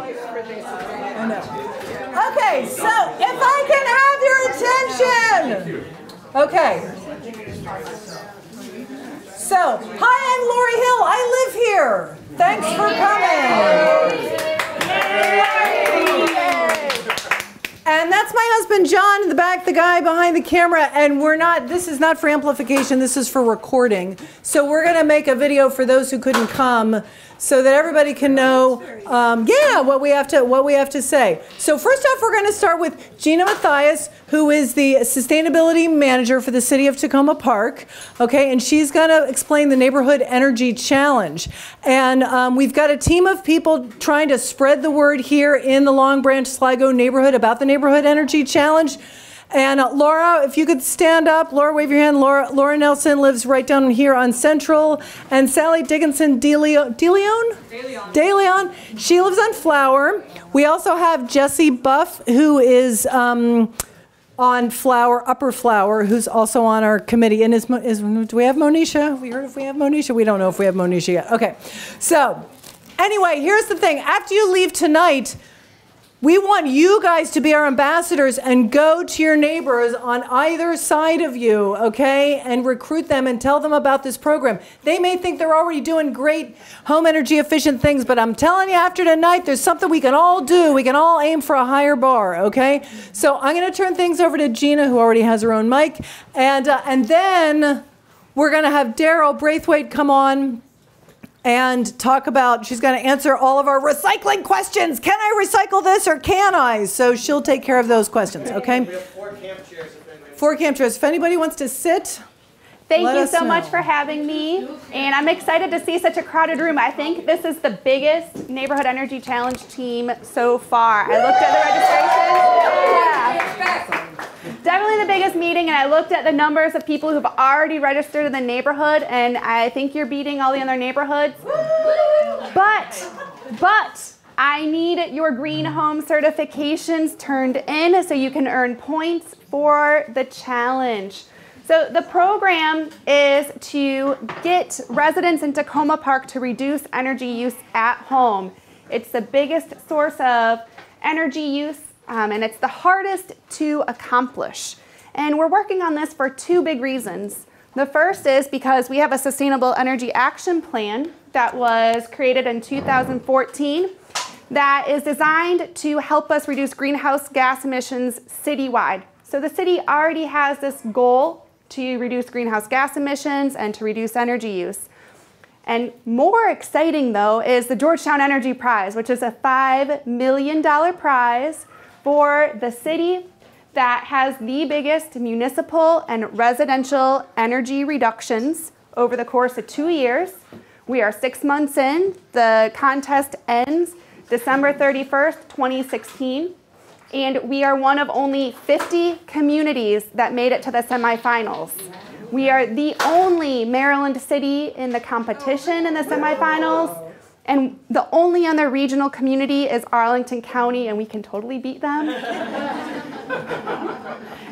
I know. Okay, so if I can have your attention. Okay. So, hi, I'm Lori Hill. I live here. Thanks for coming. And that's my husband, John, in the back, the guy behind the camera. And this is not for amplification, this is for recording. So we're going to make a video for those who couldn't come so that everybody can know, what we have to say. So first off, we're going to start with Gina Mathias, who is the Sustainability Manager for the City of Takoma Park. Okay, and she's going to explain the Neighborhood Energy Challenge. And we've got a team of people trying to spread the word here in the Long Branch Sligo neighborhood about the Neighborhood Energy Challenge. And Laura, if you could stand up. Laura, wave your hand. Laura Nelson lives right down here on Central. And Sally Dickinson De Leon, she lives on Flower. We also have Jessie Buff, who is on Flower, Upper Flower, who's also on our committee. And do we have Monisha? We heard if we have Monisha? We don't know if we have Monisha yet. Okay. So anyway, here's the thing. After you leave tonight, we want you guys to be our ambassadors and go to your neighbors on either side of you, okay, and recruit them and tell them about this program. They may think they're already doing great home energy efficient things, but I'm telling you, after tonight, there's something we can all do. We can all aim for a higher bar, okay? So I'm going to turn things over to Gina, who already has her own mic, and then we're going to have Daryl Braithwaite come on and talk about, she's going to answer all of our recycling questions. Can I recycle this or can I? So she'll take care of those questions, okay? We have 4 camp chairs. Four camp chairs. If anybody wants to sit, Thank you so much for having me. And I'm excited to see such a crowded room. I think this is the biggest Neighborhood Energy Challenge team so far. I looked at the registration. Yeah. Definitely the biggest meeting, and I looked at the numbers of people who've already registered in the neighborhood, and I think you're beating all the other neighborhoods. But I need your green home certifications turned in so you can earn points for the challenge. So the program is to get residents in Takoma Park to reduce energy use at home. It's the biggest source of energy use, and it's the hardest to accomplish. And we're working on this for 2 big reasons. The first is because we have a Sustainable Energy Action Plan that was created in 2014 that is designed to help us reduce greenhouse gas emissions citywide. So the city already has this goal to reduce greenhouse gas emissions and to reduce energy use. And more exciting, though, is the Georgetown Energy Prize, which is a $5 million prize for the city that has the biggest municipal and residential energy reductions over the course of 2 years. We are 6 months in. The contest ends December 31st, 2016. And we are one of only 50 communities that made it to the semifinals. We are the only Maryland city in the competition in the semifinals. And the only other regional community is Arlington County, and we can totally beat them.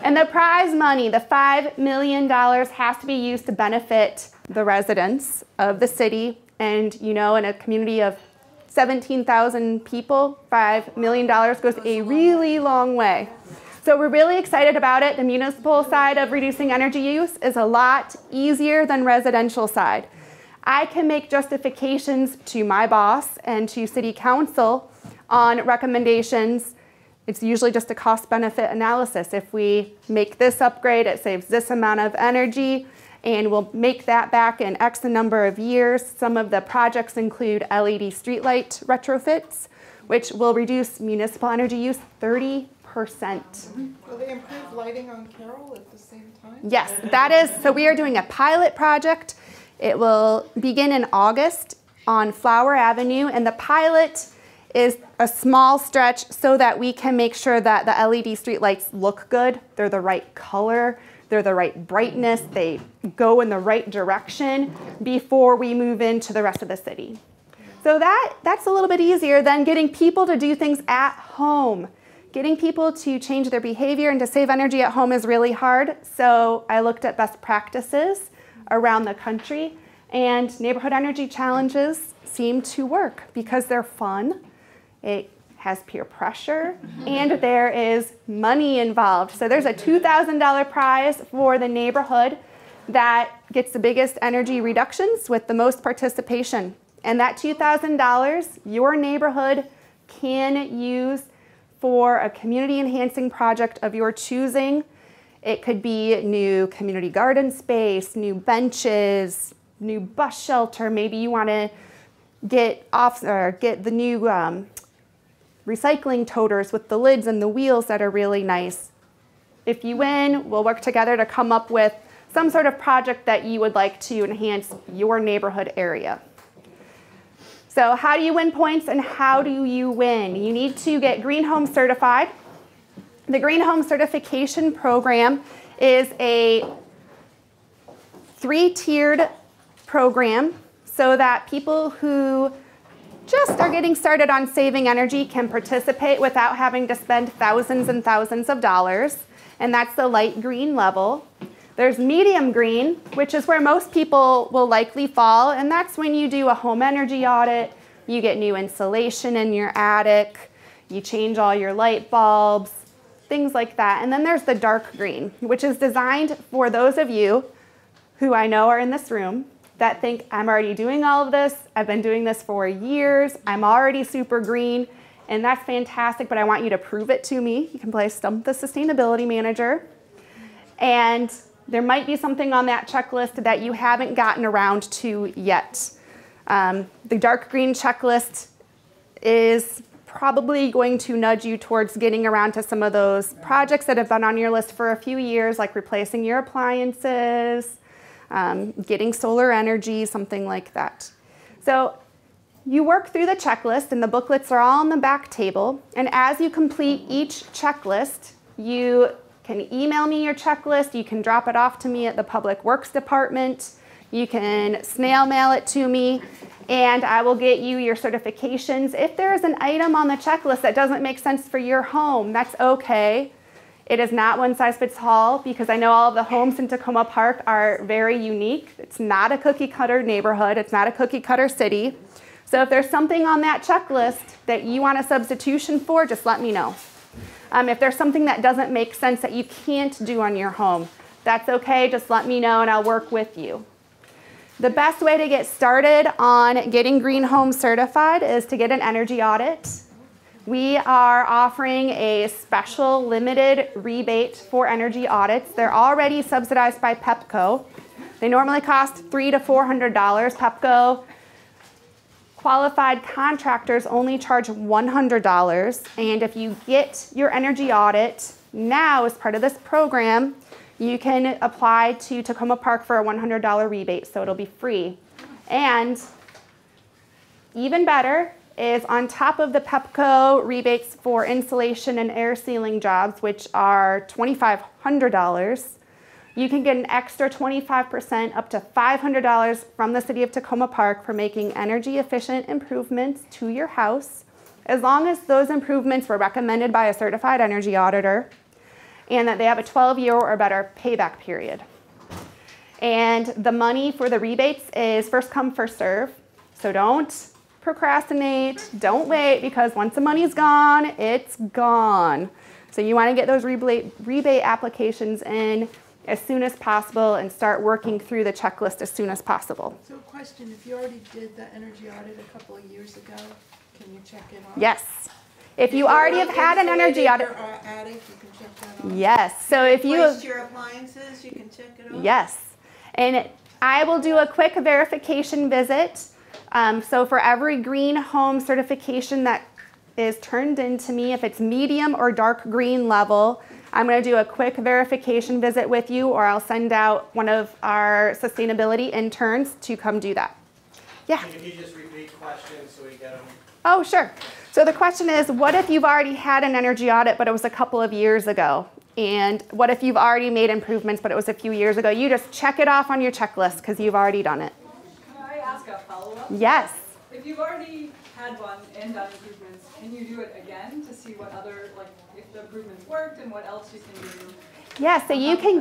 And the prize money, the $5 million, has to be used to benefit the residents of the city. And, you know, in a community of 17,000 people, $5 million goes a really long way. So we're really excited about it. The municipal side of reducing energy use is a lot easier than residential side. I can make justifications to my boss and to city council on recommendations. It's usually just a cost-benefit analysis. If we make this upgrade, it saves this amount of energy, and we'll make that back in X number of years. Some of the projects include LED streetlight retrofits, which will reduce municipal energy use 30%. Will they improve lighting on Carroll at the same time? Yes, that is. So we are doing a pilot project. It will begin in August on Flower Avenue, and the pilot is a small stretch so that we can make sure that the LED streetlights look good. They're the right color, they're the right brightness, they go in the right direction before we move into the rest of the city. So that's a little bit easier than getting people to do things at home. Getting people to change their behavior and to save energy at home is really hard. So I looked at best practices around the country, and neighborhood energy challenges seem to work because they're fun. It has peer pressure, and there is money involved. So there's a $2,000 prize for the neighborhood that gets the biggest energy reductions with the most participation. And that $2,000 your neighborhood can use for a community enhancing project of your choosing. It could be new community garden space, new benches, new bus shelter. Maybe you want to get the new recycling toters with the lids and the wheels that are really nice. If you win, we'll work together to come up with some sort of project that you would like to enhance your neighborhood area. So how do you win points and how do you win? You need to get Green Home certified. The Green Home certification program is a 3-tiered program so that people who just are getting started on saving energy can participate without having to spend thousands and thousands of dollars. And that's the light green level. There's medium green, which is where most people will likely fall, and that's when you do a home energy audit, you get new insulation in your attic, you change all your light bulbs, things like that. And then there's the dark green, which is designed for those of you who I know are in this room that think, I'm already doing all of this, I've been doing this for years, I'm already super green, and that's fantastic, but I want you to prove it to me. You can play Stump the Sustainability Manager. And there might be something on that checklist that you haven't gotten around to yet. The dark green checklist is probably going to nudge you towards getting around to some of those projects that have been on your list for a few years, like replacing your appliances, getting solar energy, something like that. So you work through the checklist, and the booklets are all on the back table. And as you complete each checklist, you can email me your checklist, you can drop it off to me at the Public Works Department, you can snail mail it to me, and I will get you your certifications. If there is an item on the checklist that doesn't make sense for your home, that's okay. It is not one size fits all, because I know all of the homes in Takoma Park are very unique. It's not a cookie cutter neighborhood, it's not a cookie cutter city. So if there's something on that checklist that you want a substitution for, just let me know. If there's something that doesn't make sense that you can't do on your home, that's okay, just let me know and I'll work with you. The best way to get started on getting Green Home certified is to get an energy audit. We are offering a special limited rebate for energy audits. They're already subsidized by PEPCO. They normally cost $300 to $400. PEPCO qualified contractors only charge $100, and if you get your energy audit now as part of this program, you can apply to Takoma Park for a $100 rebate, so it'll be free. And even better is on top of the PEPCO rebates for insulation and air sealing jobs, which are $2,500, you can get an extra 25% up to $500 from the City of Takoma Park for making energy efficient improvements to your house, as long as those improvements were recommended by a certified energy auditor and that they have a 12-year or better payback period. And the money for the rebates is first come, first serve. So don't procrastinate, don't wait, because once the money's gone, it's gone. So you want to get those rebate applications in as soon as possible and start working through the checklist as soon as possible. So question, if you already did the energy audit a couple of years ago, can you check it off? Yes. If you already have had an energy audit. Attic, you can check that off. Yes. So if you replaced your appliances, you can check it off. Yes. And I will do a quick verification visit. So for every Green Home certification that is turned into me, if it's medium or dark green level, I'm going to do a quick verification visit with you, or I'll send out one of our sustainability interns to come do that. Yeah? Can you just repeat questions so we get them? Oh, sure. So the question is, what if you've already had an energy audit, but it was a couple of years ago? And what if you've already made improvements, but it was a few years ago? You just check it off on your checklist because you've already done it. Can I ask a follow-up? Yes. If you've already had one and done improvements, can you do it again to see what other, like, if the improvements worked and what else you can do? Yeah, so you can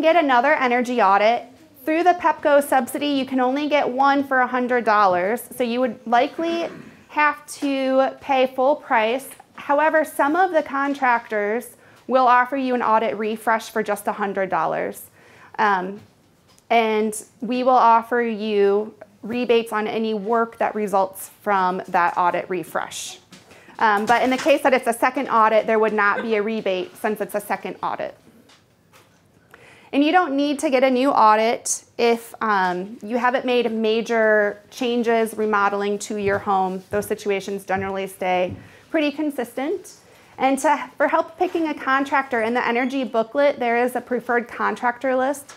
get another energy audit. Through the PEPCO subsidy, you can only get one for $100. So you would likely have to pay full price. However, some of the contractors will offer you an audit refresh for just $100. And we will offer you rebates on any work that results from that audit refresh. But in the case that it's a second audit, there would not be a rebate since it's a second audit. And you don't need to get a new audit if you haven't made major changes, remodeling to your home. Those situations generally stay pretty consistent. And for help picking a contractor, in the energy booklet, there is a preferred contractor list.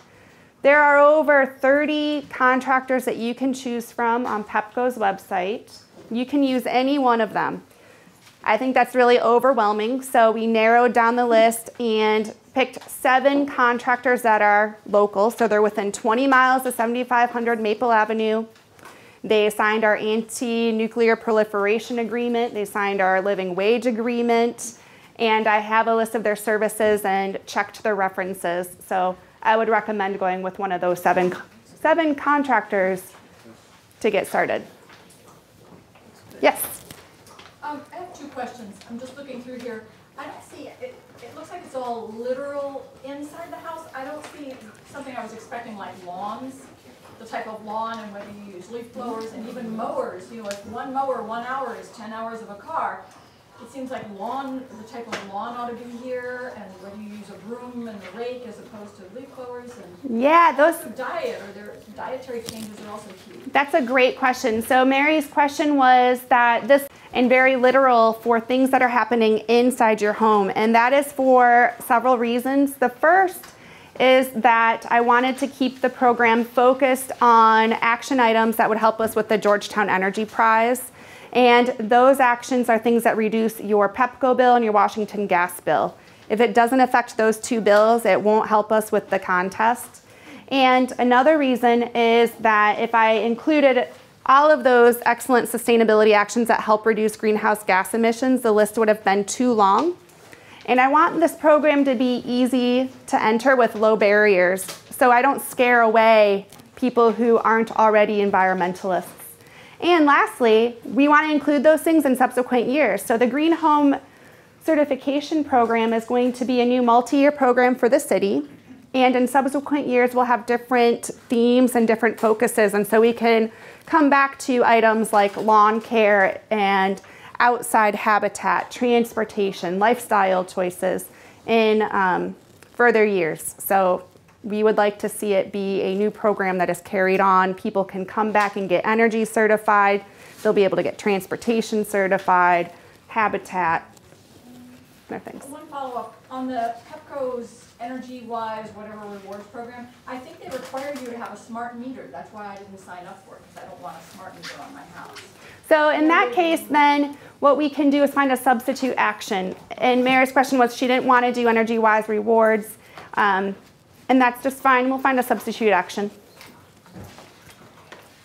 There are over 30 contractors that you can choose from on Pepco's website. You can use any one of them. I think that's really overwhelming, so we narrowed down the list and picked 7 contractors that are local, so they're within 20 miles of 7500 Maple Avenue. They signed our anti-nuclear proliferation agreement, they signed our living wage agreement, and I have a list of their services and checked their references. So I would recommend going with one of those seven contractors to get started. Yes? I have 2 questions. I'm just looking through here. I don't see, it looks like it's all literal inside the house. I don't see something I was expecting like lawns, the type of lawn and whether you use leaf blowers and even mowers. You know, like one mower, 1 hour is 10 hours of a car. It seems like lawn, the type of lawn ought to be here, and whether you use a broom and a rake as opposed to leaf blowers. And yeah, those diet or their dietary changes are also key. That's a great question. So Mary's question was that this, and very literal for things that are happening inside your home, and that is for several reasons. The first is that I wanted to keep the program focused on action items that would help us with the Georgetown Energy Prize. And those actions are things that reduce your Pepco bill and your Washington gas bill. If it doesn't affect those 2 bills, it won't help us with the contest. And another reason is that if I included all of those excellent sustainability actions that help reduce greenhouse gas emissions, the list would have been too long. And I want this program to be easy to enter with low barriers, so I don't scare away people who aren't already environmentalists. And lastly, we want to include those things in subsequent years. So the Green Home Certification Program is going to be a new multi-year program for the city. And in subsequent years, we'll have different themes and different focuses. And so we can come back to items like lawn care and outside habitat, transportation, lifestyle choices in further years. So we would like to see it be a new program that is carried on. People can come back and get energy certified. They'll be able to get transportation certified, habitat, other things. One follow-up. On the Pepco's Energy-Wise, whatever rewards program, I think they require you to have a smart meter. That's why I didn't sign up for it, because I don't want a smart meter on my house. So in that case, then, what we can do is find a substitute action. And Mary's question was she didn't want to do Energy-Wise rewards. And that's just fine. We'll find a substitute action.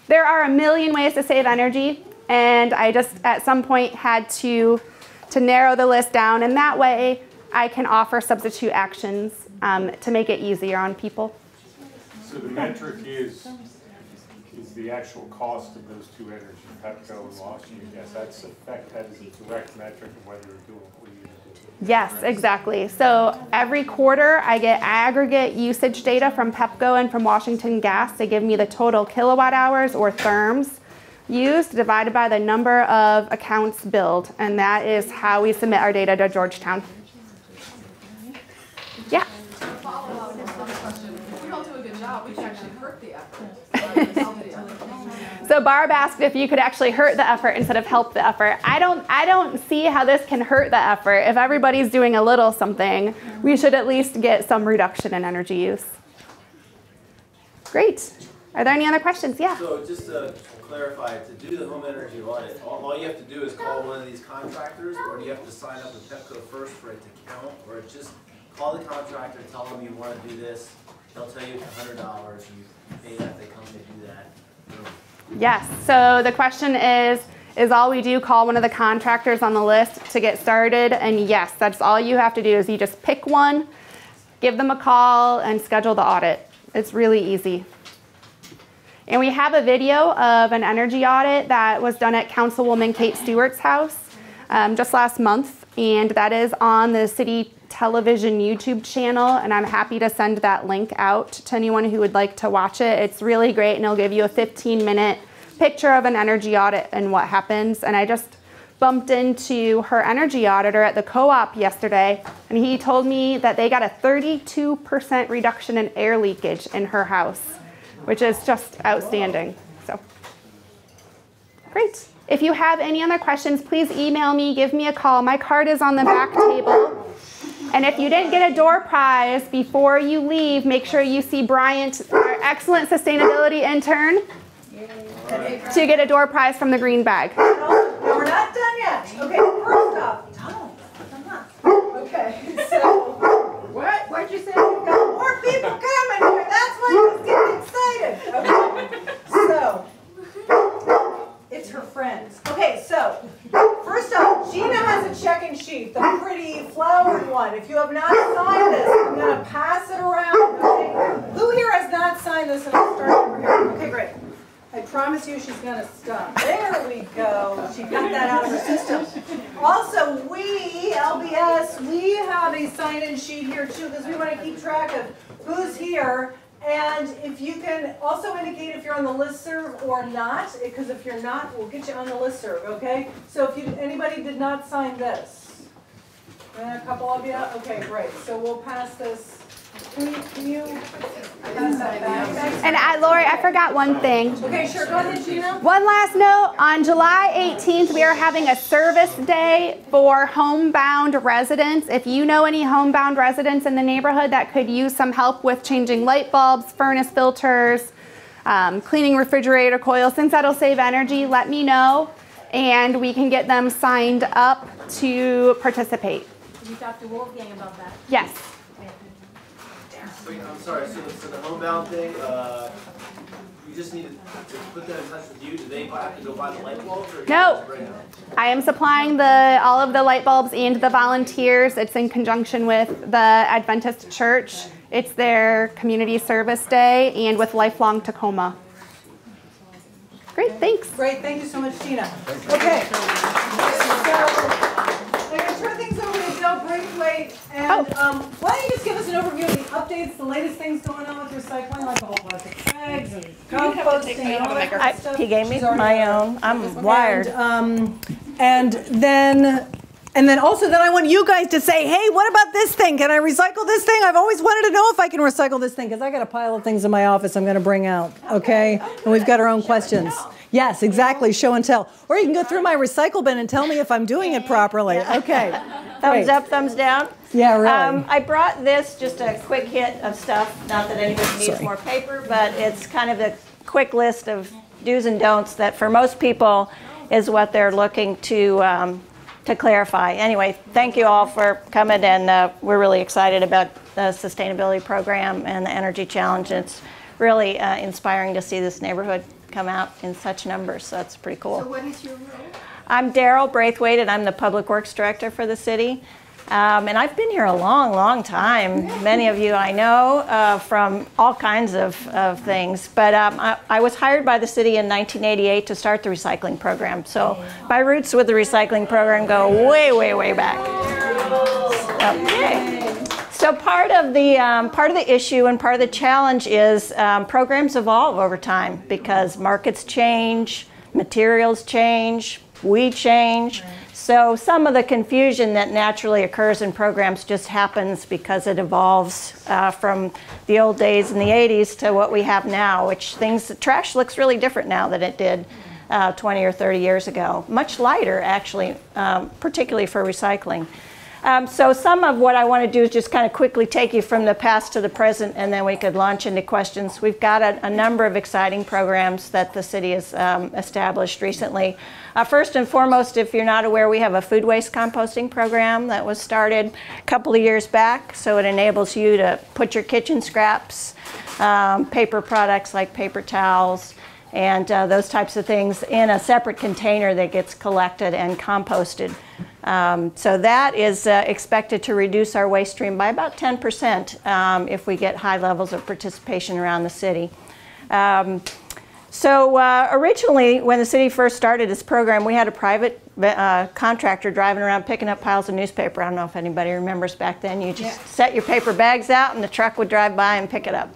There are a million ways to save energy, and I just at some point had to narrow the list down, and that way I can offer substitute actions to make it easier on people. So the metric is the actual cost of those 2 energies, Pepco and Washington gas. That is a direct metric of whether you're doing what you need to do. Yes, exactly. So every quarter I get aggregate usage data from Pepco and from Washington Gas to give me the total kilowatt hours or therms used divided by the number of accounts billed. And that is how we submit our data to Georgetown. Yeah. If we don't do a good job, we can actually hurt the effort. So Barb asked if you could actually hurt the effort instead of help the effort. I don't see how this can hurt the effort. If everybody's doing a little something, we should at least get some reduction in energy use. Great. Are there any other questions? Yeah. So just to clarify, to do the home energy audit, all you have to do is call one of these contractors, or do you have to sign up with Pepco first for it to count, or just call the contractor, tell them you want to do this, they'll tell you it's $100, you pay that, they come to do that. Yes, so the question is all we do call one of the contractors on the list to get started? And yes, that's all you have to do is you just pick one, give them a call, and schedule the audit. It's really easy. And we have a video of an energy audit that was done at Councilwoman Kate Stewart's house just last month, and that is on the city television YouTube channel, and I'm happy to send that link out to anyone who would like to watch it. It's really great, and it'll give you a 15-minute picture of an energy audit and what happens. And I just bumped into her energy auditor at the co-op yesterday, and he told me that they got a 32% reduction in air leakage in her house, which is just outstanding. So, great. If you have any other questions, please email me, give me a call. My card is on the back table. And if you didn't get a door prize before you leave, make sure you see Bryant, our excellent sustainability intern, to get a door prize from the green bag. No, we're not done yet. Okay, first off, okay, so what'd you say? We've got more people coming here. That's why he's getting excited. Okay, so it's her friends. Okay, so first off, Gina has a check-in sheet, the pretty flowered one. If you have not signed this, I'm going to pass it around. Okay? Who here has not signed this? And I'll start over here. Okay, great. I promise you she's going to stop. There we go. She got that out of her system. Also, we, LBS, we have a sign-in sheet here too, because we want to keep track of who's here. And if you can also indicate if you're on the listserv or not, because if you're not, we'll get you on the listserv, okay? So if anybody did not sign this, and a couple of you, okay, great. So we'll pass this. Can you pass that back? And Lori, I forgot one thing. Okay, sure, go ahead, Gina. One last note, on July 18th, we are having a service day for homebound residents. If you know any homebound residents in the neighborhood that could use some help with changing light bulbs, furnace filters, cleaning refrigerator coils, things that'll save energy, let me know, and we can get them signed up to participate. Did you talk to Wolfgang about that? Yes. Wait, I'm sorry, so the homebound thing, you just need to put them in touch with you. Do they have to go buy the light bulbs? Or No, I am supplying all of the light bulbs and the volunteers. It's in conjunction with the Adventist Church. It's their community service day and with Lifelong Takoma. Great, thanks. Great, thank you so much, Gina. Okay, so I'm going to turn things over to Daryl Braithwaite, and why don't you just give us an overview of the updates, the latest things going on with recycling, like the whole plastic bags and composting and all that kind of stuff. He gave me my own. I'm wired. And then also I want you guys to say, hey, what about this thing? Can I recycle this thing? I've always wanted to know if I can recycle this thing, because I got a pile of things in my office I'm going to bring out, okay? And we've got our own questions. Yes, exactly, show and tell. Or you can go through my recycle bin and tell me if I'm doing it properly. Okay. Thumbs up, thumbs down. Yeah, really. I brought this, just a quick hit of stuff. Not that anybody needs more paper, but it's kind of a quick list of do's and don'ts that for most people is what they're looking to clarify. Anyway, thank you all for coming, and we're really excited about the sustainability program and the energy challenge. It's really inspiring to see this neighborhood come out in such numbers, so that's pretty cool. So what is your role? I'm Daryl Braithwaite, and I'm the Public Works Director for the city. And I've been here a long, long time. Many of you I know from all kinds of things. But I was hired by the city in 1988 to start the recycling program. So my roots with the recycling program go way, way, way back. Okay. So part of the issue and part of the challenge is programs evolve over time because markets change, materials change, we change. So some of the confusion that naturally occurs in programs just happens because it evolves from the old days in the 80s to what we have now, which trash looks really different now than it did 20 or 30 years ago. Much lighter, actually, particularly for recycling. So some of what I want to do is just kind of quickly take you from the past to the present, and then we could launch into questions. We've got a number of exciting programs that the city has established recently. First and foremost, if you're not aware, we have a food waste composting program that was started a couple of years back. So it enables you to put your kitchen scraps, paper products like paper towels, and those types of things in a separate container that gets collected and composted. So that is expected to reduce our waste stream by about 10% if we get high levels of participation around the city. So originally, when the city first started this program, we had a private contractor driving around picking up piles of newspaper. I don't know if anybody remembers back then. You just set your paper bags out and the truck would drive by and pick it up.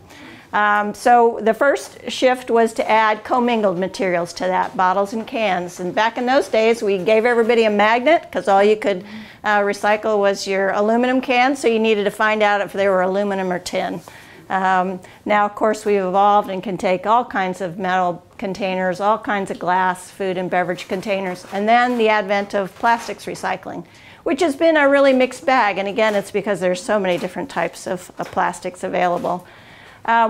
So the first shift was to add commingled materials to that, bottles and cans. And back in those days, we gave everybody a magnet because all you could recycle was your aluminum cans, so you needed to find out if they were aluminum or tin. Now, of course, we've evolved and can take all kinds of metal containers, all kinds of glass, food and beverage containers, and then the advent of plastics recycling, which has been a really mixed bag. And again, it's because there's so many different types of plastics available.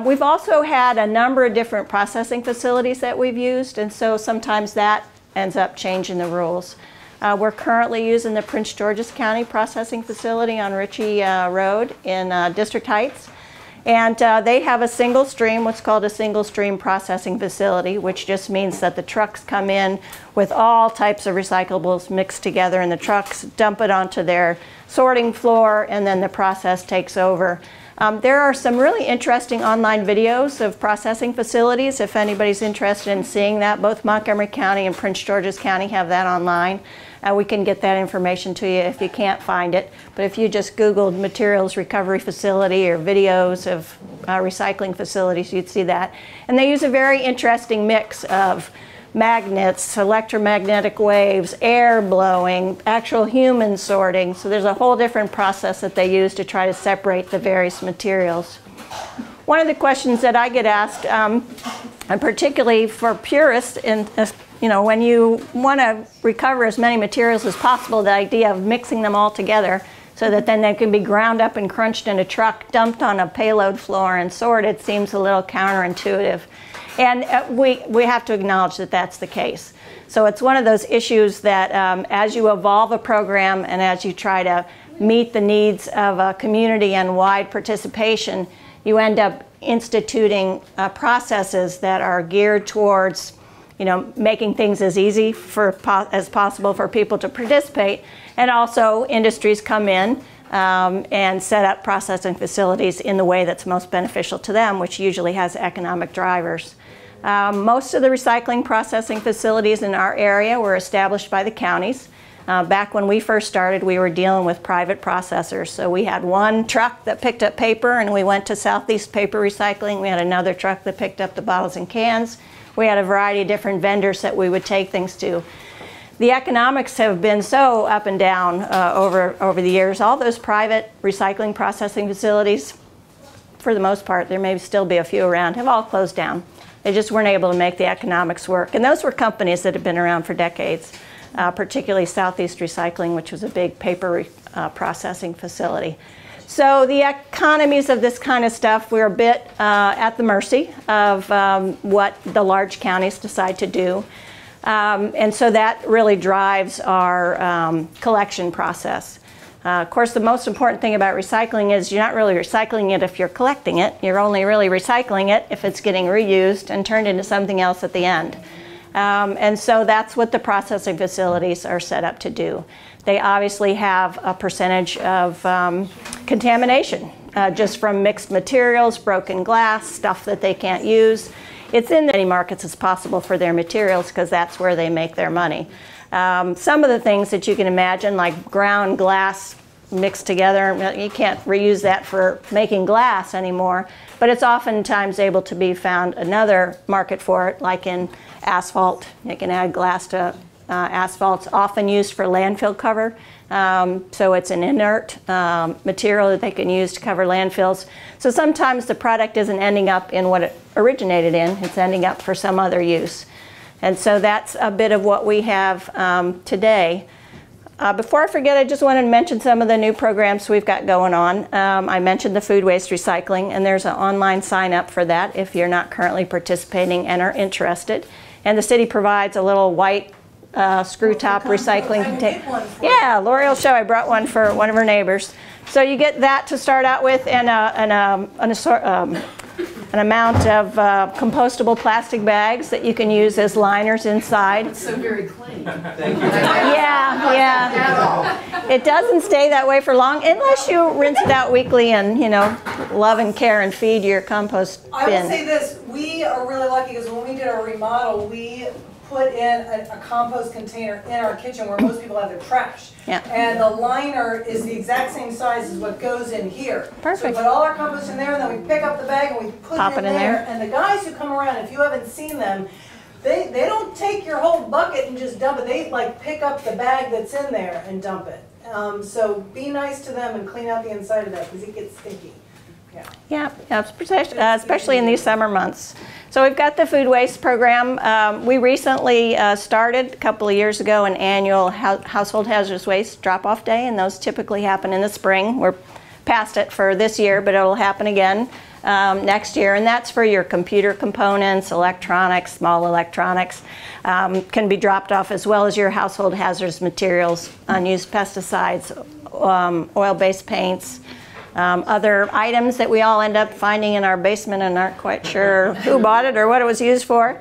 We've also had a number of different processing facilities that we've used, and so sometimes that ends up changing the rules. We're currently using the Prince George's County processing facility on Ritchie Road in District Heights. And they have a single stream, what's called a single stream processing facility, which just means that the trucks come in with all types of recyclables mixed together in the trucks, dump it onto their sorting floor, and then the process takes over. There are some really interesting online videos of processing facilities if anybody's interested in seeing that. Both Montgomery County and Prince George's County have that online. We can get that information to you if you can't find it. But if you just Googled materials recovery facility or videos of recycling facilities, you'd see that. And they use a very interesting mix of magnets, electromagnetic waves, air blowing, actual human sorting. So there's a whole different process that they use to try to separate the various materials. One of the questions that I get asked, and particularly for purists, when you want to recover as many materials as possible, the idea of mixing them all together so that then they can be ground up and crunched in a truck, dumped on a payload floor and sorted seems a little counterintuitive. And we have to acknowledge that that's the case. So it's one of those issues that as you evolve a program and as you try to meet the needs of a community and wide participation, you end up instituting processes that are geared towards making things as easy as possible for people to participate. And also industries come in and set up processing facilities in the way that's most beneficial to them, which usually has economic drivers. Most of the recycling processing facilities in our area were established by the counties. Back when we first started, we were dealing with private processors. So we had one truck that picked up paper and we went to Southeast Paper Recycling. We had another truck that picked up the bottles and cans. We had a variety of different vendors that we would take things to. The economics have been so up and down over the years. All those private recycling processing facilities, for the most part, there may still be a few around, have all closed down. They just weren't able to make the economics work. And those were companies that have been around for decades, particularly Southeast Recycling, which was a big paper processing facility. So the economies of this kind of stuff, we're a bit at the mercy of what the large counties decide to do. And so that really drives our collection process. Of course, the most important thing about recycling is you're not really recycling it if you're collecting it. You're only really recycling it if it's getting reused and turned into something else at the end. And so that's what the processing facilities are set up to do. They obviously have a percentage of contamination just from mixed materials, broken glass, stuff that they can't use. It's in as many markets as possible for their materials because that's where they make their money. Some of the things that you can imagine, like ground glass mixed together, you can't reuse that for making glass anymore, but it's oftentimes able to be found another market for it, like in asphalt. You can add glass to asphalt. It's often used for landfill cover, so it's an inert material that they can use to cover landfills. So sometimes the product isn't ending up in what it originated in, it's ending up for some other use. And so that's a bit of what we have today. Before I forget, I just wanted to mention some of the new programs we've got going on. I mentioned the food waste recycling, and there's an online sign up for that if you're not currently participating and are interested. And the city provides a little white screw top recycling container. Yeah, Lori will show. I brought one for one of her neighbors. So you get that to start out with, and an amount of compostable plastic bags that you can use as liners inside. It's so very clean. Thank you. Yeah. It doesn't stay that way for long unless you rinse it out weekly and, you know, love and care and feed your compost bin. I will say this, we are really lucky because when we did our remodel, we put in a compost container in our kitchen where most people have their trash. Yeah. And the liner is the exact same size as what goes in here. Perfect. So we put all our compost in there, and then we pick up the bag and we put it in there. And the guys who come around, if you haven't seen them, they don't take your whole bucket and just dump it. They like pick up the bag that's in there and dump it. So be nice to them and clean out the inside of that because it gets stinky. Yeah, especially in these summer months. So we've got the food waste program. We recently started a couple of years ago an annual household hazardous waste drop-off day, and those typically happen in the spring. We're past it for this year, but it'll happen again next year, and that's for your computer components, electronics, small electronics, can be dropped off, as well as your household hazardous materials, unused pesticides, oil-based paints, other items that we all end up finding in our basement and aren't quite sure who bought it or what it was used for.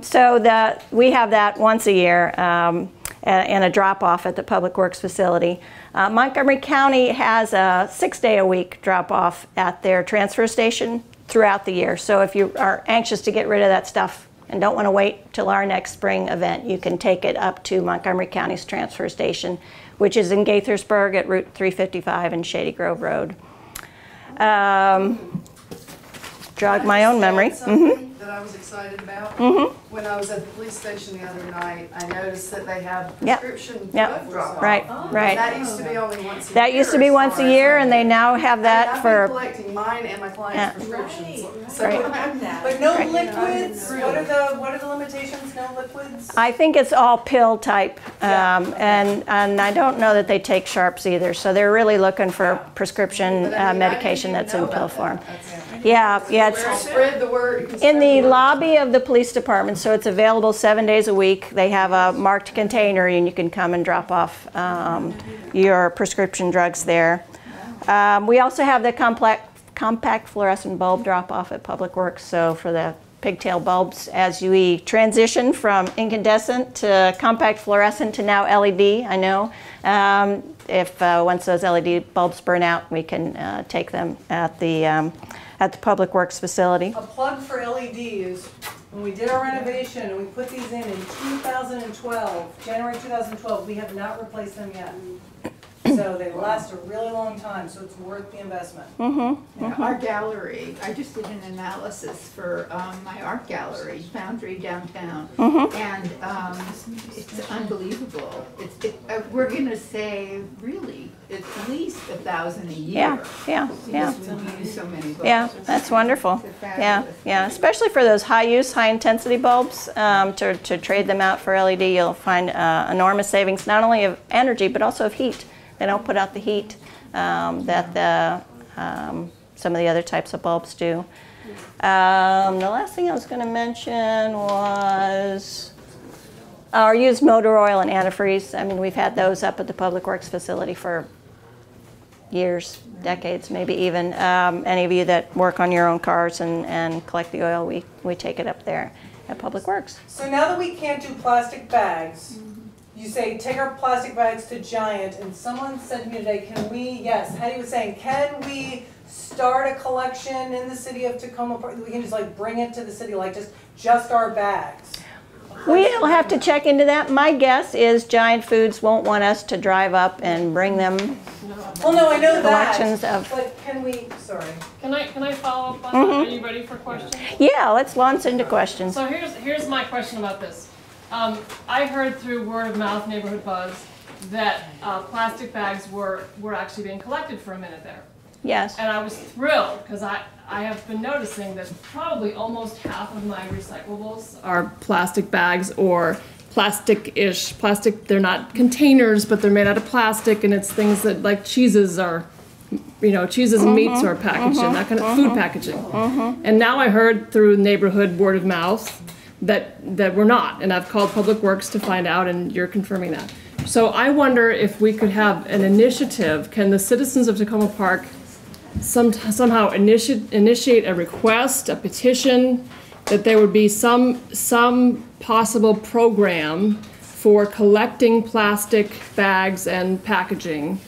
So that we have that once a year and a drop-off at the Public Works facility. Montgomery County has a 6-day-a-week drop-off at their transfer station throughout the year. So if you are anxious to get rid of that stuff and don't want to wait till our next spring event, you can take it up to Montgomery County's transfer station, which is in Gaithersburg at Route 355 and Shady Grove Road. Jog my own memory. That I was excited about. When I was at the police station the other night, I noticed that they have prescription drug drop-off. Right. That used to be only once a year. That used to be once a year, and they now have that for. I've been collecting mine and my clients' prescriptions. So But no liquids? What are the limitations? No liquids? I think it's all pill type, and I don't know that they take sharps either. So they're really looking for prescription medication that's in pill form. Yeah, it's spread the word. in the lobby of the police department, so it's available 7 days a week. They have a marked container, and you can come and drop off your prescription drugs there. We also have the compact fluorescent bulb drop-off at Public Works. So for the pigtail bulbs, as we transition from incandescent to compact fluorescent to now LED, I know. If once those LED bulbs burn out, we can take them at the Public Works facility. A plug for LEDs. When we did our renovation and we put these in 2012, January 2012, we have not replaced them yet. So they last a really long time, so it's worth the investment. Our gallery, I just did an analysis for my art gallery, Foundry downtown, and it's unbelievable. We're going to save really at least 1,000 a year. Yeah. Because we use so many bulbs. Yeah, that's wonderful. Yeah, especially for those high-use, high-intensity bulbs. To trade them out for LED, you'll find enormous savings, not only of energy but also of heat. They don't put out the heat that some of the other types of bulbs do. The last thing I was going to mention was our used motor oil and antifreeze. I mean, we've had those up at the Public Works facility for years, decades, maybe even. Any of you that work on your own cars and collect the oil, we take it up there at Public Works. So now that we can't do plastic bags, you say take our plastic bags to Giant, and someone said to me today, can we, Hetty was saying, can we start a collection in the city of Takoma Park? We can just like bring it to the city, like just our bags. We'll have to check into that. My guess is Giant Foods won't want us to drive up and bring them well, no, I know collections that, of. but can we, sorry. Can I follow up on that? Are you ready for questions? Yeah, let's launch into questions. So here's my question about this. I heard through word of mouth, neighborhood buzz, that plastic bags were actually being collected for a minute there. Yes. And I was thrilled because I have been noticing that probably almost half of my recyclables are plastic bags or plastic-ish. They're not containers, but they're made out of plastic, and it's things that like cheeses are, cheeses and meats are packaged in, that kind of food packaging. And now I heard through neighborhood word of mouth that we're not, and I've called Public Works to find out, and you're confirming that. So I wonder if we could have an initiative. Can the citizens of Takoma Park somehow initiate a request, a petition, that there would be some possible program for collecting plastic bags and packaging.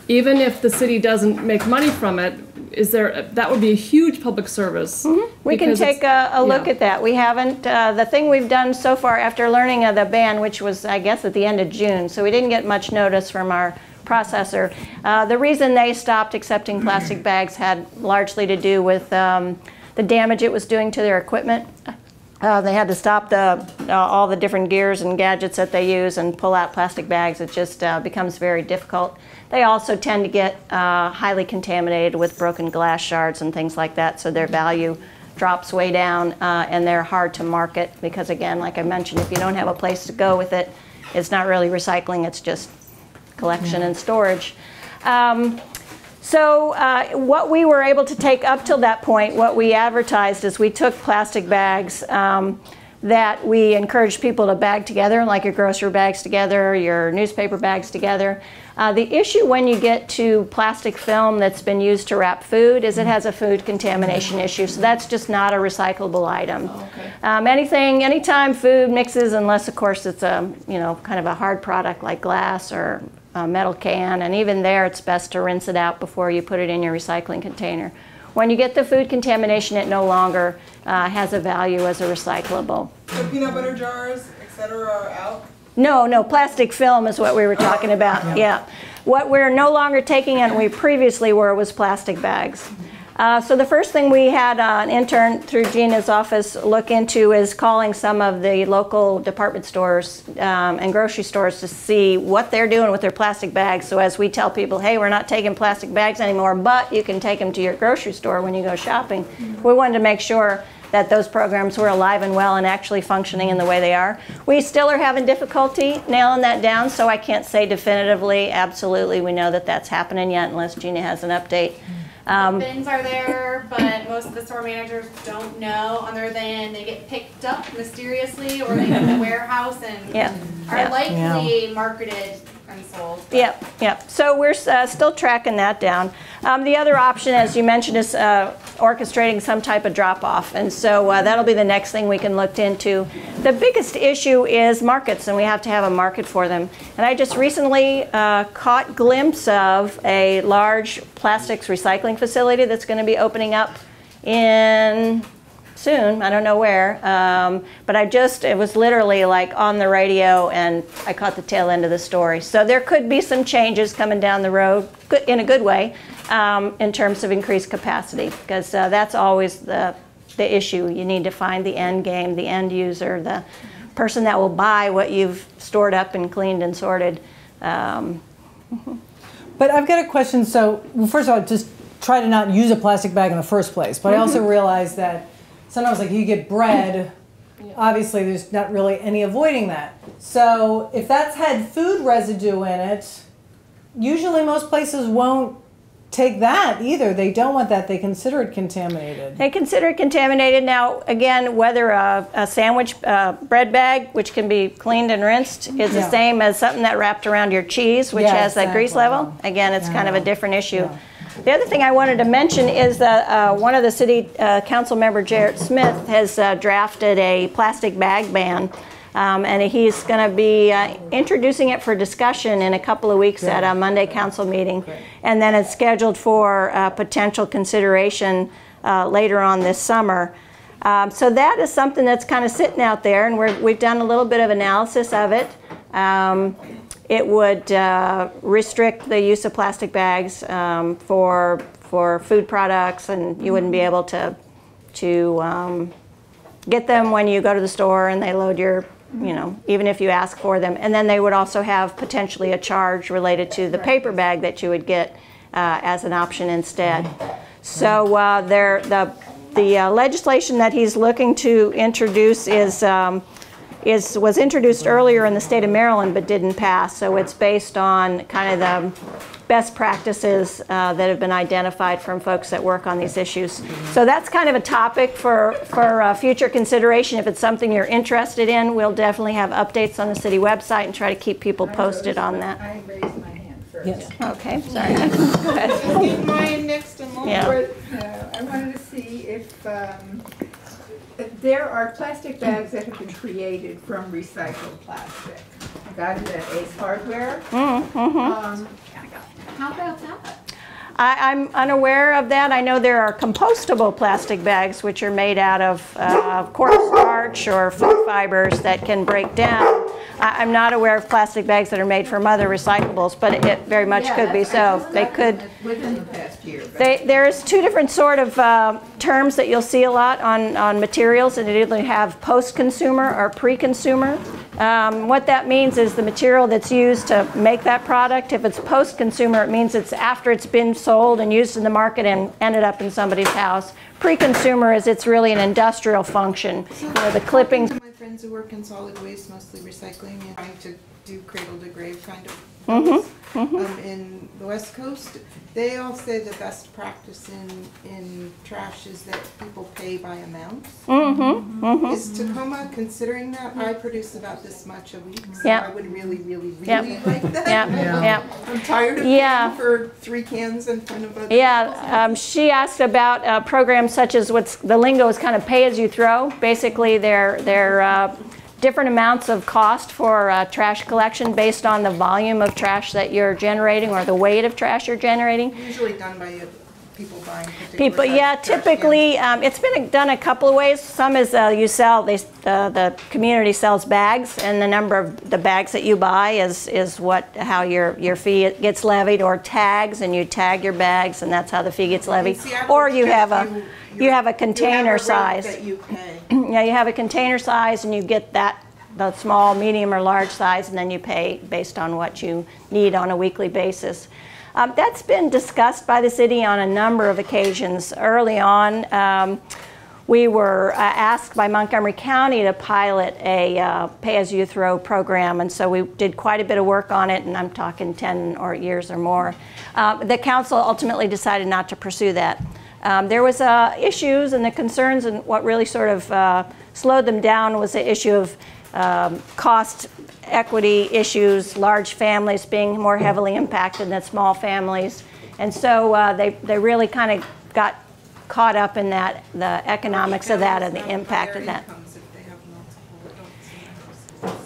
Even if the city doesn't make money from it, that would be a huge public service. We can take a look at that. We haven't, the thing we've done so far after learning of the ban, which was, I guess, at the end of June, so we didn't get much notice from our processor. The reason they stopped accepting plastic bags had largely to do with the damage it was doing to their equipment. They had to stop all the different gears and gadgets that they use and pull out plastic bags. It just becomes very difficult. They also tend to get highly contaminated with broken glass shards and things like that, so their value drops way down, and they're hard to market because, again, like I mentioned, if you don't have a place to go with it, it's not really recycling, it's just collection and storage. So what we were able to take up till that point, what we advertised is we took plastic bags that we encouraged people to bag together, like your grocery bags together, your newspaper bags together. The issue when you get to plastic film that's been used to wrap food is it has a food contamination issue, so that's just not a recyclable item. Anytime food mixes, unless of course it's a, kind of a hard product like glass or a metal can, and even there it's best to rinse it out before you put it in your recycling container. When you get the food contamination, it no longer has a value as a recyclable. So peanut butter jars, etc. are out? No, plastic film is what we were talking about, yeah. What we're no longer taking and we previously were was plastic bags. So the first thing we had an intern through Gina's office look into is calling some of the local department stores and grocery stores to see what they're doing with their plastic bags. So as we tell people, hey, we're not taking plastic bags anymore, but you can take them to your grocery store when you go shopping. We wanted to make sure that those programs were alive and well and actually functioning in the way they are. We still are having difficulty nailing that down, so I can't say definitively, absolutely, we know that that's happening yet unless Gina has an update. The bins are there, but most of the store managers don't know, other than they get picked up mysteriously or they go to the warehouse and are likely marketed and sold. Yep. So we're still tracking that down. The other option, as you mentioned, is orchestrating some type of drop-off, and so that'll be the next thing we can look into. The biggest issue is markets, and we have to have a market for them. And I just recently caught glimpse of a large plastics recycling facility that's going to be opening up in soon, I don't know where, but it was literally like on the radio and I caught the tail end of the story. So there could be some changes coming down the road, in a good way, in terms of increased capacity, because that's always the issue. You need to find the end game, the end user, the person that will buy what you've stored up and cleaned and sorted. But I've got a question. So, first of all, just try to not use a plastic bag in the first place, but I also realize that sometimes, like, you get bread, obviously there's not really any avoiding that. So if that's had food residue in it, usually most places won't take that either. They don't want that. They consider it contaminated. They consider it contaminated. Now, again, whether a sandwich bread bag, which can be cleaned and rinsed, is the same as something that wrapped around your cheese, which has that grease level. Again, it's kind of a different issue. The other thing I wanted to mention is that one of the city council member, Jarrett Smith, has drafted a plastic bag ban, and he's going to be introducing it for discussion in a couple of weeks at a Monday council meeting, and then it's scheduled for potential consideration later on this summer. So that is something that's kind of sitting out there, and we've done a little bit of analysis of it. It would restrict the use of plastic bags for food products, and you wouldn't be able to get them when you go to the store and they load your, even if you ask for them. And then they would also have potentially a charge related to the paper bag that you would get as an option instead. So the legislation that he's looking to introduce was introduced earlier in the state of Maryland but didn't pass. So it's based on kind of the best practices that have been identified from folks that work on these issues. So that's kind of a topic for future consideration. If it's something you're interested in, we'll definitely have updates on the city website and try to keep people posted on that. I raised my hand first. Yes. Okay, sorry. Go ahead. Get mine next in line. Yeah. I wanted to see if there are plastic bags that have been created from recycled plastic. got it at Ace Hardware. How about that? I'm unaware of that. I know there are compostable plastic bags which are made out of cornstarch or food fibers that can break down. I'm not aware of plastic bags that are made from other recyclables, but it very much could be so. They could. Within the past year. There's two different sort of terms that you'll see a lot on materials, and they either have post-consumer or pre-consumer. What that means is the material that's used to make that product. If it's post-consumer, it means it's after it's been sold and used in the market and ended up in somebody's house. Pre-consumer is it's really an industrial function. So you know, the clippings. My friends who work in solid waste, mostly recycling and trying to do cradle to grave kind of in the West Coast, they all say the best practice in trash is that people pay by amounts. Is Takoma considering that? I produce about this much a week, so I would really like that. I'm tired of paying for 3 cans in front of other she asked about programs such as what's the lingo is kind of pay as you throw. Basically, they're different amounts of cost for trash collection based on the volume of trash that you're generating or the weight of trash you're generating. Usually done by people buying people, typically it's been done a couple of ways. Some is you sell, the community sells bags, and the number of the bags that you buy is how your fee gets levied, or tags, and you tag your bags, and that's how the fee gets levied. Or you have a container size. That you pay. Yeah, you have a container size, and you get the small, medium, or large size, and then you pay based on what you need on a weekly basis. That's been discussed by the city on a number of occasions. Early on, we were asked by Montgomery County to pilot a pay-as-you-throw program, and so we did quite a bit of work on it, and I'm talking 10 years or more. The council ultimately decided not to pursue that. There was issues and the concerns, and what really sort of slowed them down was the issue of cost equity issues, large families being more heavily impacted than small families. And so they really kind of got caught up in that, the economics of that and the impact of that.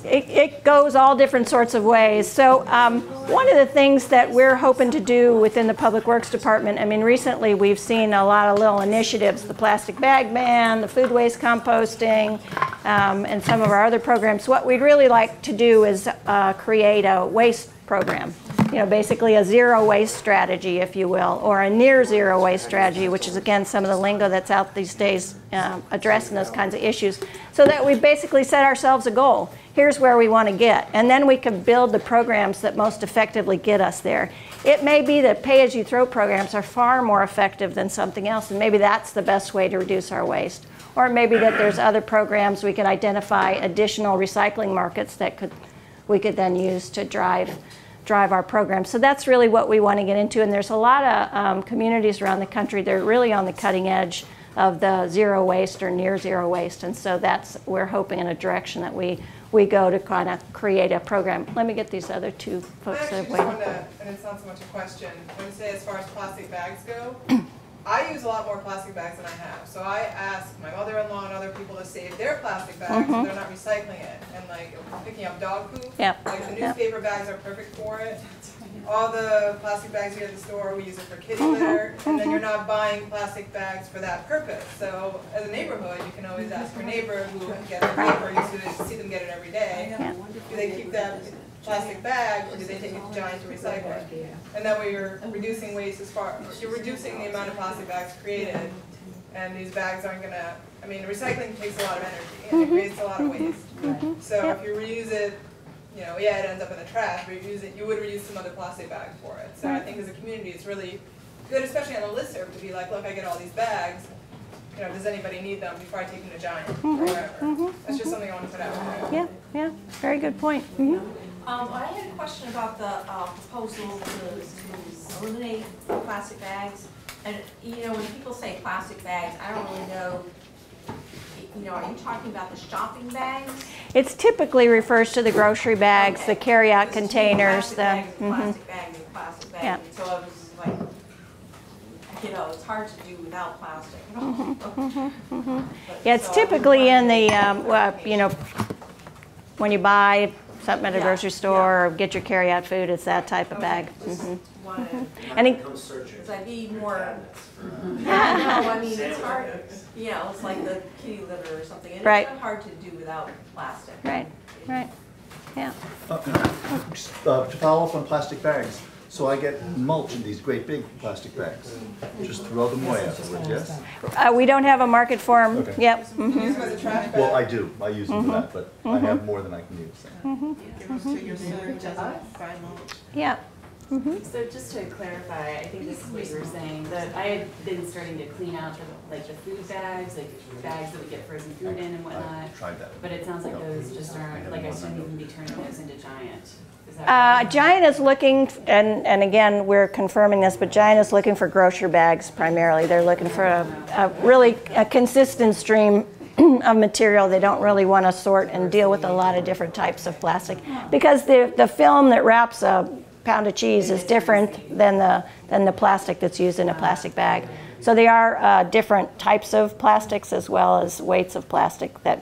It goes all different sorts of ways. So one of the things that we're hoping to do within the Public Works Department, I mean, recently we've seen a lot of little initiatives, the plastic bag ban, the food waste composting, and some of our other programs. What we'd really like to do is create a waste program. You know, basically a zero waste strategy, if you will, or a near zero waste strategy, which is again some of the lingo that's out these days addressing those kinds of issues, so that we basically set ourselves a goal. Here's where we want to get, and then we can build the programs that most effectively get us there. It may be that pay-as-you-throw programs are far more effective than something else, and maybe that's the best way to reduce our waste. Or maybe that there's other programs we can identify additional recycling markets that we could then use to drive our program. So that's really what we want to get into, and there's a lot of communities around the country that are really on the cutting edge of the zero waste or near zero waste, and so we're hoping in a direction that we go to kind of create a program. Let me get these other two folks that have waited. And it's not so much a question, when you say as far as plastic bags go, I use a lot more plastic bags than I have. So I ask my mother-in-law and other people to save their plastic bags so they're not recycling it. And like picking up dog poop, like the newspaper bags are perfect for it. All the plastic bags you get at the store, we use it for kitty litter, and then you're not buying plastic bags for that purpose. So as a neighborhood, you can always ask your neighbor who gets the paper, you see them get it every day. Do they keep that plastic bag, or do they take it to Giant to recycle it? And that way you're reducing waste you're reducing the amount of plastic bags created, and these bags aren't gonna, I mean, recycling takes a lot of energy, and it creates a lot of waste. So if you reuse it, you know, it ends up in the trash, but you would reuse some other plastic bags for it. So I think as a community, it's really good, especially on the listserv, to be like, look, I get all these bags, you know, does anybody need them before I take them to Giant or wherever? That's just something I want to put out there. Yeah, very good point. I had a question about the proposal to eliminate plastic bags. And, you know, when people say plastic bags, I don't really know, you know, are you talking about the shopping bags? It typically refers to the grocery bags, the carry-out containers. Plastic bags and plastic bags. And so I was like, you know, it's hard to do without plastic. Yeah, it's typically in the, you know, when you buy something at a grocery store or get your carry-out food. It's that type of bag. And it comes searching. Because I need more. Yeah, no, I mean, it's hard. You know, it's like the kitty litter or something. And Right. it's hard to do without plastic. Right, right, yeah. To follow up on plastic bags, so I get mulch in these great big plastic bags. Just throw them away afterwards, yes? We don't have a market for them. Okay. Yep. Well, I do. I use them for that, but I have more than I can use. Give us to your neighbor to buy mulch. Yeah. So just to clarify, I think this is what you were saying, that I had been starting to clean out the food bags, like bags that we get frozen food in and whatnot. I tried that. But it sounds like those just aren't, like I shouldn't even be turning those into Giant. Is that right? Giant is looking, and again, we're confirming this, but Giant is looking for grocery bags primarily. They're looking for a really consistent stream of material. They don't really want to sort and deal with a lot of different types of plastic because the film that wraps a pound of cheese is different than the plastic that's used in a plastic bag. So they are different types of plastics as well as weights of plastic that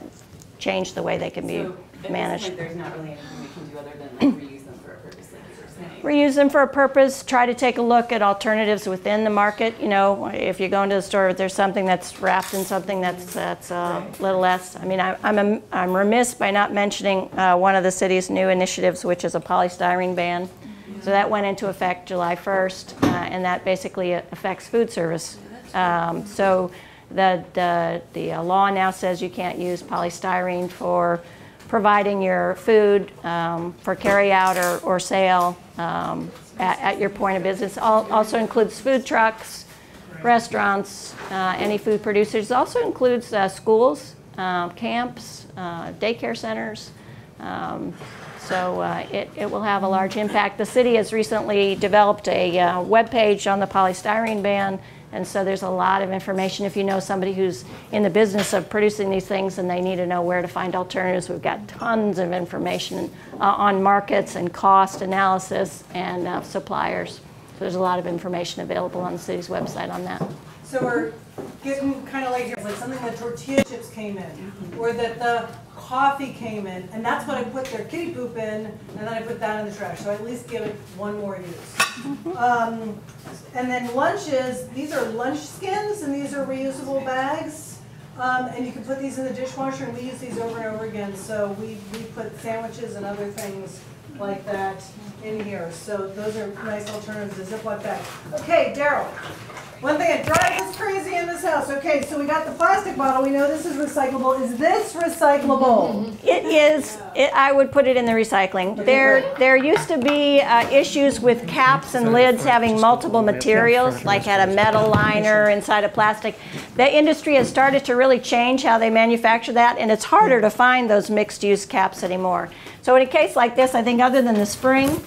change the way they can be managed. At this point, there's not really anything we can do other than like reuse them for a purpose, like you were saying. Reuse them for a purpose. Try to take a look at alternatives within the market. You know, if you go into the store, if there's something that's wrapped in something that's a little less. I mean, I'm remiss by not mentioning one of the city's new initiatives, which is a polystyrene ban. So that went into effect July 1st, and that basically affects food service. So the law now says you can't use polystyrene for providing your food for carry out or sale at your point of business. Also includes food trucks, restaurants, any food producers. It also includes schools, camps, daycare centers. So it will have a large impact. The city has recently developed a web page on the polystyrene ban, and so there's a lot of information. If you know somebody who's in the business of producing these things and they need to know where to find alternatives, we've got tons of information on markets and cost analysis and suppliers. So there's a lot of information available on the city's website on that. So we're getting kind of late here. It's like something that tortilla chips came in, or that the coffee came in, and that's what I put their kitty poop in, and then I put that in the trash. So I at least give it one more use. And then lunches, these are lunch skins, and these are reusable bags. And you can put these in the dishwasher, and we use these over and over again. So we put sandwiches and other things like that in here. So those are nice alternatives to Ziploc bag. Okay, Daryl. One thing that drives us crazy in this house. Okay, so we got the plastic bottle. We know this is recyclable. Is this recyclable? It is. I would put it in the recycling. There used to be issues with caps and lids having multiple materials, like had a metal liner inside of plastic. The industry has started to really change how they manufacture that, and it's harder to find those mixed-use caps anymore. So in a case like this, I think other than the spring,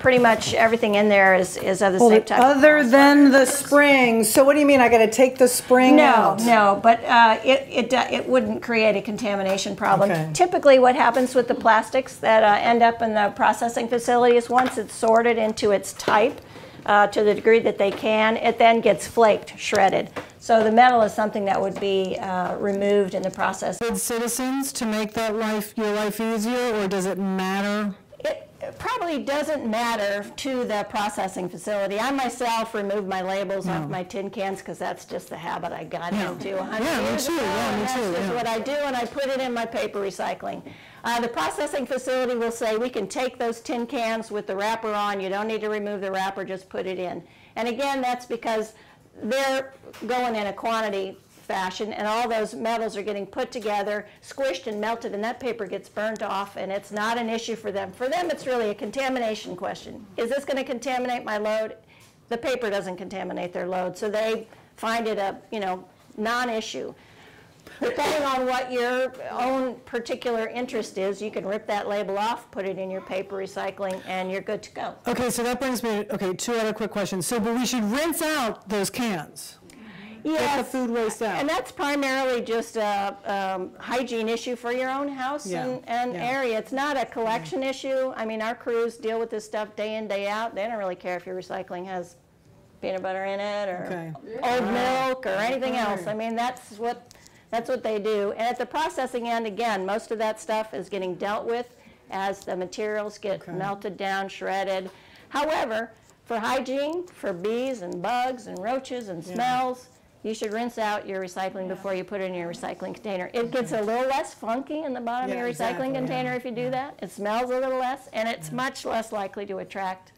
pretty much everything in there is of the same type. Other than the spring. So what do you mean? I got to take the spring out? No, but it wouldn't create a contamination problem. Okay. Typically what happens with the plastics that end up in the processing facility is once it's sorted into its type, to the degree that they can, it then gets flaked, shredded. So the metal is something that would be removed in the process. Good citizens to make that your life easier, or does it matter? It probably doesn't matter to the processing facility. I myself remove my labels off my tin cans because that's just the habit I got into. Yeah, me too. That's just what I do, and I put it in my paper recycling. The processing facility will say, we can take those tin cans with the wrapper on. You don't need to remove the wrapper, just put it in. And again, that's because they're going in a quantity fashion, and all those metals are getting put together, squished and melted, and that paper gets burnt off, and it's not an issue for them. For them, it's really a contamination question. Is this going to contaminate my load? The paper doesn't contaminate their load, so they find it a non-issue. Depending on what your own particular interest is, you can rip that label off, put it in your paper recycling, and you're good to go. Okay, so that brings me to, two other quick questions. So, but we should rinse out those cans. Yes, get the food waste out. And that's primarily just a hygiene issue for your own house and area. It's not a collection issue. I mean, our crews deal with this stuff day in, day out. They don't really care if your recycling has peanut butter in it or old milk or anything else. I mean, that's what they do. And at the processing end, again, most of that stuff is getting dealt with as the materials get melted down, shredded. However, for hygiene, for bees and bugs and roaches and smells, you should rinse out your recycling before you put it in your recycling container. It gets a little less funky in the bottom of your recycling container if you do that. It smells a little less, and it's much less likely to attract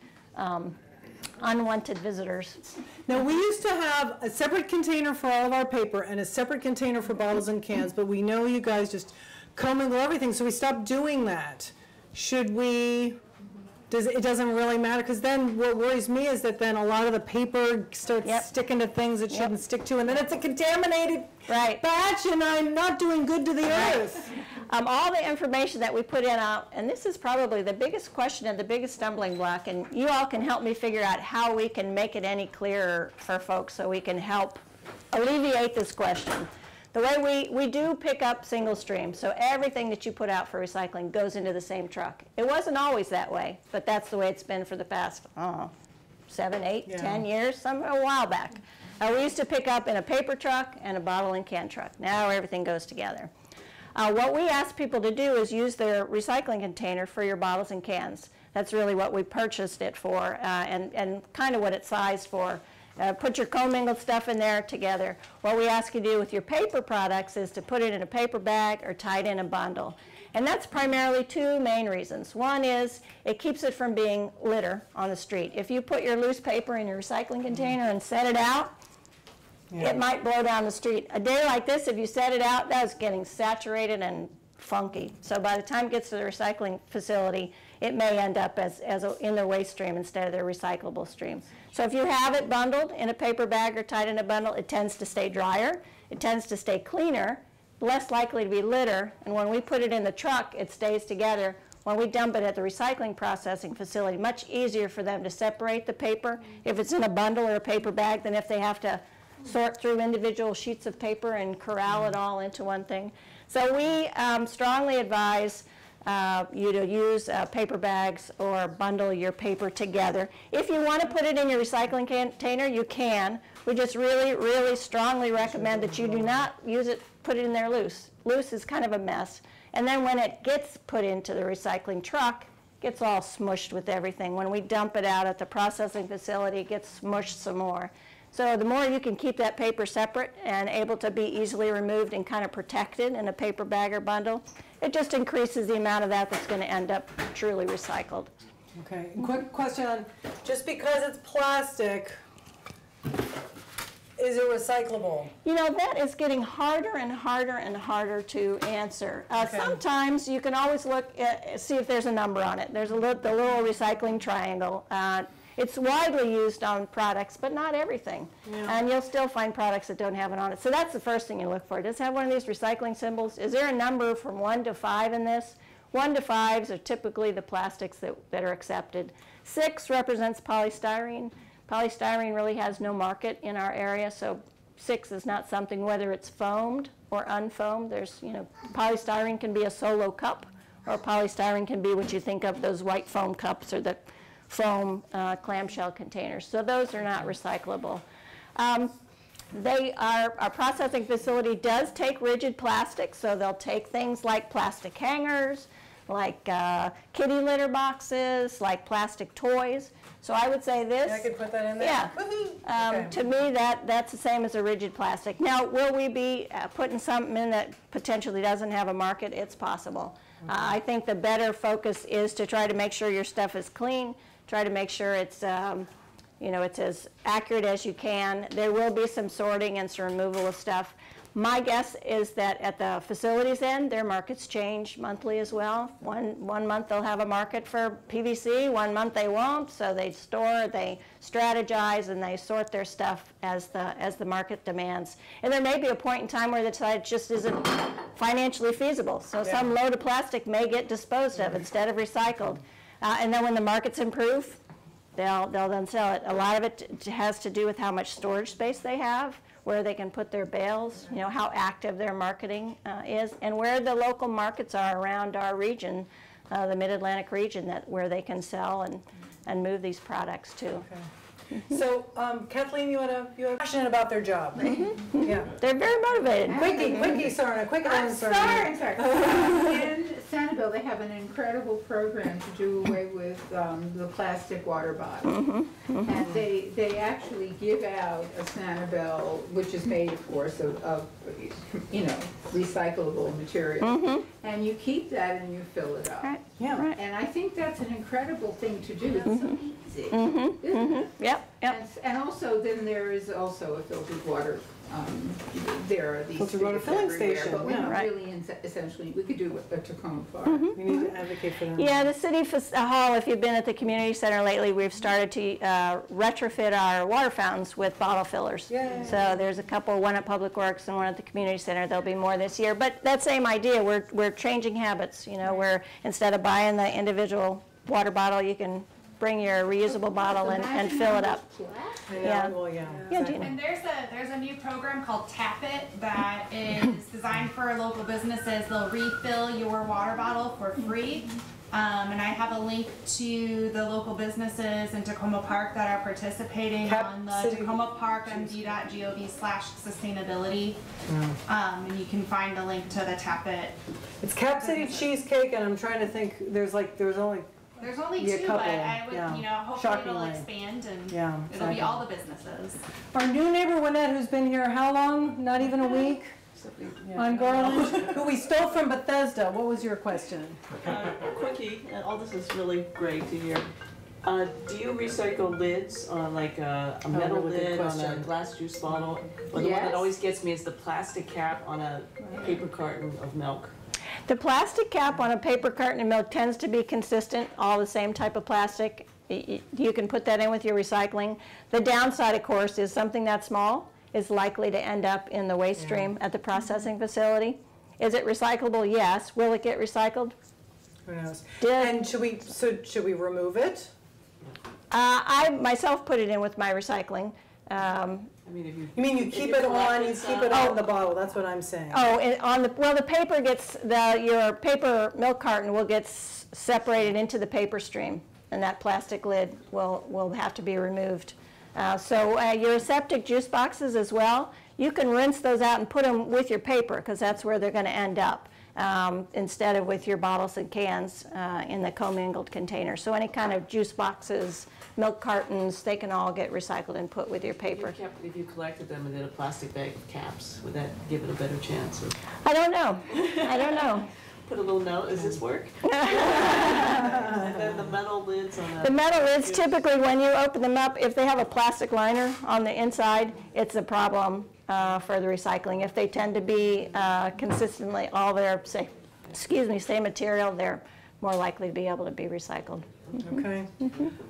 unwanted visitors. Now, we used to have a separate container for all of our paper and a separate container for bottles and cans, but we know you guys just commingle everything, so we stopped doing that. Should we? It doesn't really matter, because then what worries me is that then a lot of the paper starts sticking to things it shouldn't stick to, and then it's a contaminated batch, and I'm not doing good to the earth. All the information that we put in, and this is probably the biggest question and the biggest stumbling block, and you all can help me figure out how we can make it any clearer for folks so we can help alleviate this question. The way we do pick up single stream, so everything that you put out for recycling goes into the same truck. It wasn't always that way, but that's the way it's been for the past 7, 8, 10 years, a while back. We used to pick up in a paper truck and a bottle and can truck. Now everything goes together. What we ask people to do is use their recycling container for your bottles and cans. That's really what we purchased it for, and kind of what it's sized for. Put your commingled stuff in there together. What we ask you to do with your paper products is to put it in a paper bag or tie it in a bundle. And that's primarily two main reasons. One is it keeps it from being litter on the street. If you put your loose paper in your recycling container and set it out, it might blow down the street. A day like this, if you set it out, that's getting saturated and funky. So by the time it gets to the recycling facility, it may end up in their waste stream instead of their recyclable stream. So if you have it bundled in a paper bag or tied in a bundle, it tends to stay drier, it tends to stay cleaner, less likely to be litter, and when we put it in the truck, it stays together. When we dump it at the recycling processing facility, much easier for them to separate the paper if it's in a bundle or a paper bag than if they have to sort through individual sheets of paper and corral it all into one thing. So we strongly advise you to use paper bags or bundle your paper together. If you want to put it in your recycling container, you can. We just really, really strongly recommend that you do not put it in there loose. Loose is kind of a mess. And then when it gets put into the recycling truck, it gets all smushed with everything. When we dump it out at the processing facility, it gets smushed some more. So the more you can keep that paper separate and able to be easily removed and kind of protected in a paper bag or bundle, it just increases the amount of that that's going to end up truly recycled. Okay, quick question on, just because it's plastic, is it recyclable? You know, that is getting harder and harder and harder to answer. Sometimes you can always look at, see if there's a number on it. There's the little recycling triangle. It's widely used on products, but not everything. And you'll still find products that don't have it on it. So that's the first thing you look for. Does it have one of these recycling symbols? Is there a number from 1 to 5 in this? 1 to 5s are typically the plastics that are accepted. 6 represents polystyrene. Polystyrene really has no market in our area, so 6 is not something, whether it's foamed or unfoamed. There's, polystyrene can be a solo cup, or polystyrene can be what you think of, those white foam cups or the foam clamshell containers. So those are not recyclable. Our processing facility does take rigid plastic, so they'll take things like plastic hangers, like kitty litter boxes, like plastic toys. So I would say this. I could put that in there? Yeah. To me, that's the same as a rigid plastic. Now, will we be putting something in that potentially doesn't have a market? It's possible. I think the better focus is to try to make sure your stuff is clean, try to make sure it's, it's as accurate as you can. There will be some sorting and some removal of stuff. My guess is that at the facilities end, their markets change monthly as well. One month they'll have a market for PVC, 1 month they won't, so they store, they strategize, and they sort their stuff as the market demands. And there may be a point in time where the site just isn't financially feasible, so some load of plastic may get disposed of instead of recycled. And then when the markets improve, they'll then sell it. A lot of it has to do with how much storage space they have, where they can put their bales, how active their marketing is, and where the local markets are around our region, the Mid-Atlantic region, where they can sell and move these products to. So Kathleen, you had a passionate about their job. Yeah. They're very motivated. Quickie, Sarna. Quick I'm answer. sorry. In Sanibel, they have an incredible program to do away with the plastic water bottle. And they actually give out a Sanibel, which is made, of course, of recyclable material. And you keep that and you fill it up. Right. Yeah. Right. And I think that's an incredible thing to do. It's so easy, isn't it? Yep. And also, then there is also a filtered water. There are these Filtered water filling everywhere, station, but we don't right. really, essentially, we could do a Takoma Park. We need to advocate for them. Yeah, the city hall, if you've been at the community center lately, we've started to retrofit our water fountains with bottle fillers. Yay. So there's a couple, one at Public Works and one at the community center. There'll be more this year. But that same idea, we're changing habits, where instead of buying the individual water bottle, you can bring your reusable bottle and fill it up. Yeah. Well, yeah. Yeah, Gina. And there's a new program called Tap It that is designed for local businesses. They'll refill your water bottle for free. And I have a link to the local businesses in Takoma Park that are participating on the takomaparkmd.gov/sustainability. And you can find a link to the Tap It. It's Cap City Cheesecake, and I'm trying to think. There's only two, couple, but I would, hopefully shockingly. it'll expand and Yeah, it'll be all the businesses. Our new neighbor, Winnette, who's been here how long? Not even a week? On Garland, who we stole from Bethesda. What was your question? Quickie, all this is really great to hear. Do you recycle lids on like a metal lid on a glass juice bottle? Or the one that always gets me is the plastic cap on a paper carton of milk. The plastic cap on a paper carton of milk tends to be consistent, all the same type of plastic. You can put that in with your recycling. The downside, of course, is something that small is likely to end up in the waste stream at the processing facility. Is it recyclable? Yes. Will it get recycled? Who knows? And should we remove it? I myself put it in with my recycling. You mean you keep it on the bottle? That's what I'm saying. Oh, and the paper gets your paper milk carton will get separated into the paper stream, and that plastic lid will have to be removed. So your aseptic juice boxes as well, you can rinse those out and put them with your paper because that's where they're going to end up. Instead of with your bottles and cans in the commingled container. So any kind of juice boxes, milk cartons, they can all get recycled and put with your paper. If you collected them and did a plastic bag of caps, would that give it a better chance? I don't know. I don't know. Put a little note, does this work? And then the metal lids on the metal lids, typically when you open them up, if they have a plastic liner on the inside, it's a problem for the recycling. If they tend to be consistently all their, same material, they're more likely to be able to be recycled. Okay.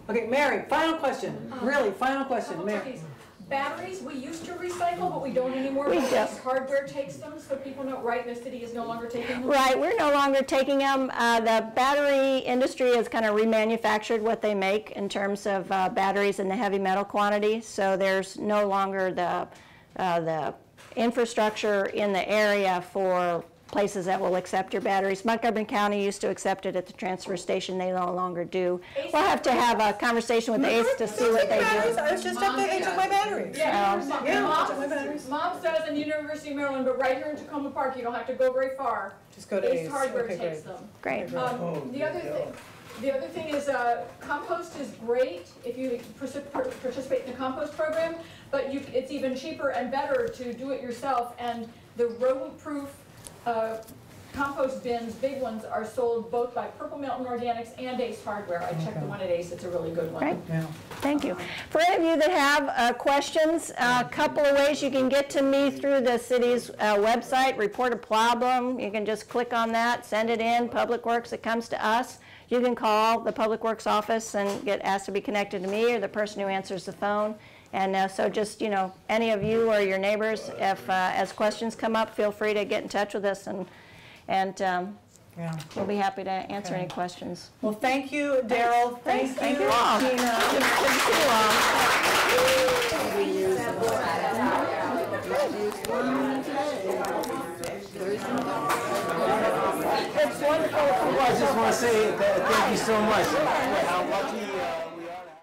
Okay, Mary, final question. Really, final question. Mary. Batteries, we used to recycle, but we don't anymore. We because hardware takes them, so people know, right, the city is no longer taking them? Right, we're no longer taking them. The battery industry has kind of remanufactured what they make in terms of batteries and the heavy metal quantity, so there's no longer the infrastructure in the area for places that will accept your batteries. Montgomery County used to accept it at the transfer station. They no longer do. We'll have to have a conversation with ACE to see what they do. I was just up there, they took my batteries. Mom's does in the University of Maryland, but right here in Takoma Park, you don't have to go very far. Just go to ACE. Hardware takes them. Great. The other thing is compost is great if you participate in the compost program, but it's even cheaper and better to do it yourself. And the rodent-proof compost bins, big ones, are sold both by Purple Mountain Organics and Ace Hardware. I checked the one at Ace, it's a really good one. Great. Thank you. For any of you that have questions, a couple of ways you can get to me through the city's website, report a problem. You can just click on that, send it in, Public Works, it comes to us. You can call the Public Works office and get asked to be connected to me or the person who answers the phone. And so just, any of you or your neighbors, if as questions come up, feel free to get in touch with us, and we'll be happy to answer any questions. Well, thank you, Daryl. Thank you all. Gina. Good to see you all. It's wonderful. I just want to say thank you so much.